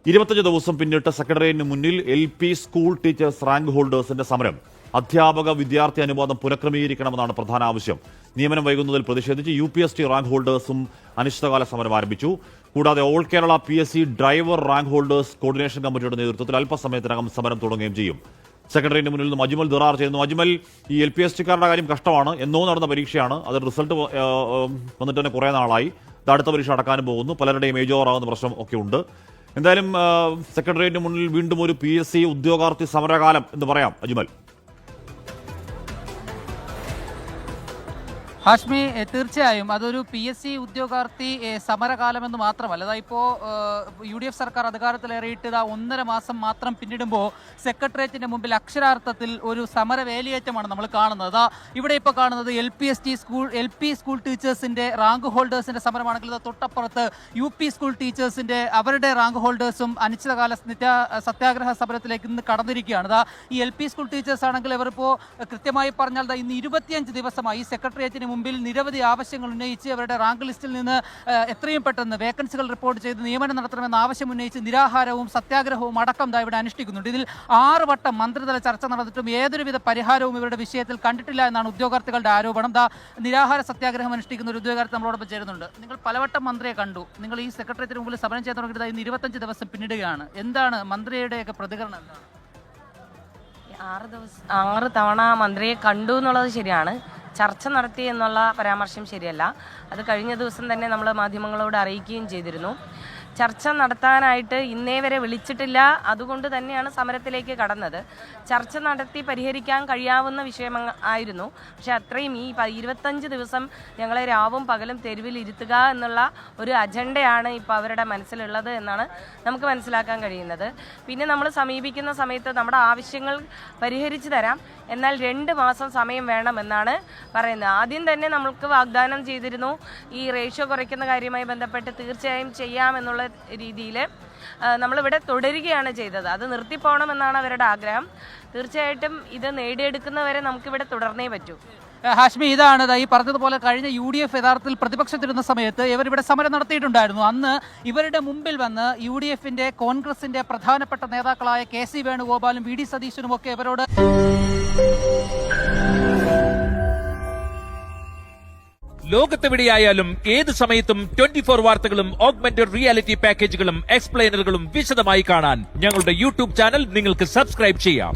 25 ദിവസം പിന്നിട്ട് സെക്രട്ടേറിയറ്റിന് മുന്നിൽ LP സ്കൂൾ ടീച്ചേഴ്സ് റാങ്ക് ഹോൾഡേഴ്സിന്റെ സമരം. അധ്യാപക വിദ്യാർത്ഥി അനുപാതം പുനഃക്രമീകരിക്കണമെന്നാണ് പ്രധാന ആവശ്യം. നിയമനം വൈകുന്നതിൽ പ്രതിഷേധിച്ച് UPST റാങ്ക് ഹോൾഡേഴ്സും അനിശ്ചിതകാല സമരം ആരംഭിച്ചു. കൂടാതെ all Kerala PSC driver rank holders coordination കമ്മിറ്റിയുടെ നേതൃത്വത്തിൽ അല്പസമയത്തിനകം സമരം തുടങ്ങുകയും ചെയ്യും. സെക്രട്ടേറിയറ്റിന് മുന്നിൽ നിന്നും അജ്മൽ ദിറാർ ചെയ്യുന്നു. അജ്മൽ, ഈ LPSTക്കാരുടെ കാര്യം കഷ്ടമാണ്. എന്നോ നടന്ന പരീക്ഷയാണ്. അത് റിസൾട്ട് വന്നിട്ട് തന്നെ കുറേ നാളായി. അടുത്ത പരീക്ഷ അടക്കാനും പോകുന്നു. പലരുടെയും ഏജ് ഓവറാകുന്ന പ്രശ്നം ഒക്കെ ഉണ്ട്. എന്തായാലും സെക്രട്ടേറിയറ്റിന് മുന്നിൽ വീണ്ടും ഒരു PSC ഉദ്യോഗാർത്ഥി സമരകാലം എന്ന് പറയാം. അജ്മൽ, ഹാഷ്മി, തീർച്ചയായും അതൊരു PSC ഉദ്യോഗാർത്ഥി സമരകാലമെന്ന് മാത്രമല്ല. അതായിപ്പോൾ UDF സർക്കാർ അധികാരത്തിലേറിയിട്ട് 1.5 മാസം മാത്രം പിന്നിടുമ്പോൾ സെക്രട്ടേറിയറ്റിന്റെ മുമ്പിൽ അക്ഷരാർത്ഥത്തിൽ ഒരു സമരവേലിയേറ്റമാണ് നമ്മൾ കാണുന്നത്. ഇവിടെ ഇപ്പോൾ കാണുന്നത് LP സ്കൂൾ ടീച്ചേഴ്സിന്റെ റാങ്ക് ഹോൾഡേഴ്സിന്റെ സമരമാണെങ്കിൽ തൊട്ടപ്പുറത്ത് UP സ്കൂൾ ടീച്ചേഴ്സിന്റെ അവരുടെ റാങ്ക് ഹോൾഡേഴ്സും അനിശ്ചിതകാല സത്യാഗ്രഹ സമരത്തിലേക്ക് ഇന്ന് കടന്നിരിക്കുകയാണ്. ഈ LP സ്കൂൾ ടീച്ചേഴ്സ് ആണെങ്കിൽ ഇവരിപ്പോൾ കൃത്യമായി പറഞ്ഞാൽ ഇന്ന് 25 ദിവസമായി സെക്രട്ടേറിയറ്റിന് മുമ്പിൽ നിരവധി ആവശ്യങ്ങൾ ഉന്നയിച്ച് അവരുടെ റാങ്ക് ലിസ്റ്റിൽ നിന്ന് എത്രയും പെട്ടെന്ന് വേക്കൻസികൾ റിപ്പോർട്ട് ചെയ്ത് നിയമനം നടത്തണമെന്ന ആവശ്യം ഉന്നയിച്ച് നിരാഹാരവും സത്യാഗ്രഹവും അടക്കം ഇവിടെ അനുഷ്ഠിക്കുന്നുണ്ട്. ഇതിൽ 6 വട്ടം മന്ത്രിതല ചർച്ച നടന്നിട്ടും ഏതൊരുവിധ പരിഹാരവും ഇവരുടെ വിഷയത്തിൽ കണ്ടിട്ടില്ല എന്നാണ് ഉദ്യോഗാർത്ഥികളുടെ ആരോപണം. നിരാഹാര സത്യാഗ്രഹം അനുഷ്ഠിക്കുന്ന ഒരു ഉദ്യോഗാർത്ഥി നമ്മളോടൊപ്പം ചേരുന്നുണ്ട്. നിങ്ങൾ പലവട്ടം മന്ത്രിയെ കണ്ടു. നിങ്ങൾ ഈ സെക്രട്ടേറിയറ്റിന് മുമ്പിൽ സമരം ചെയ്യാൻ തുടങ്ങിയിട്ട് ഇന്ന് 25 ദിവസം പിന്നിടുകയാണ്. എന്താണ് മന്ത്രിയുടെയൊക്കെ പ്രതികരണം? എന്താണ്? 6 തവണ മന്ത്രിയെ കണ്ടു എന്നുള്ളത് ശരിയാണ്. ചർച്ച നടത്തി എന്നുള്ള പരാമർശം ശരിയല്ല. അത് കഴിഞ്ഞ ദിവസം തന്നെ നമ്മൾ മാധ്യമങ്ങളോട് അറിയിക്കുകയും ചെയ്തിരുന്നു. ചർച്ച നടത്താനായിട്ട് ഇന്നേ വരെ വിളിച്ചിട്ടില്ല. അതുകൊണ്ട് തന്നെയാണ് സമരത്തിലേക്ക് കടന്നത്. ചർച്ച നടത്തി പരിഹരിക്കാൻ കഴിയാവുന്ന വിഷയം ആയിരുന്നു. പക്ഷെ അത്രയും ഈ 25 ദിവസം ഞങ്ങളെ രാവും പകലും തെരുവിൽ ഇരുത്തുക എന്നുള്ള ഒരു അജണ്ടയാണ് ഇപ്പോൾ അവരുടെ മനസ്സിലുള്ളത് എന്നാണ് നമുക്ക് മനസ്സിലാക്കാൻ കഴിയുന്നത്. പിന്നെ നമ്മൾ സമീപിക്കുന്ന സമയത്ത് നമ്മുടെ ആവശ്യങ്ങൾ പരിഹരിച്ചു തരാം, എന്നാൽ 2 മാസം സമയം വേണമെന്നാണ് പറയുന്നത്. ആദ്യം തന്നെ നമുക്ക് വാഗ്ദാനം ചെയ്തിരുന്നു ഈ റേഷ്യോ കുറയ്ക്കുന്ന കാര്യവുമായി ബന്ധപ്പെട്ട് തീർച്ചയായും ചെയ്യാമെന്നുള്ള രീതിയിൽ നമ്മളിവിടെ തുടരുകയാണ് ചെയ്തത്. അത് നിർത്തിപ്പോണമെന്നാണ് അവരുടെ ആഗ്രഹം. തീർച്ചയായിട്ടും ഇത് നേടിയെടുക്കുന്നവരെ നമുക്കിവിടെ തുടർന്നേ പറ്റൂ. ഹാഷ്മി, ഇതാണ് ഈ പറഞ്ഞതുപോലെ കഴിഞ്ഞ UDF യഥാർത്ഥത്തിൽ പ്രതിപക്ഷത്തിരുന്ന സമയത്ത് ഇവരിവിടെ സമരം നടത്തിയിട്ടുണ്ടായിരുന്നു. അന്ന് ഇവരുടെ മുമ്പിൽ വന്ന് UDFന്റെ കോൺഗ്രസിന്റെ പ്രധാനപ്പെട്ട നേതാക്കളായ KC വേണുഗോപാലും VD സതീശനും ഒക്കെ ഇവരോട് ലോകത്തെവിടെയായാലും ഏത് സമയത്തും 24 വാർത്തകളും ഓഗ്മെന്റഡ് റിയാലിറ്റി പാക്കേജുകളും എക്സ്പ്ലെയിനറുകളും വിശദമായി കാണാൻ ഞങ്ങളുടെ YouTube ചാനൽ നിങ്ങൾക്ക് സബ്സ്ക്രൈബ് ചെയ്യാം.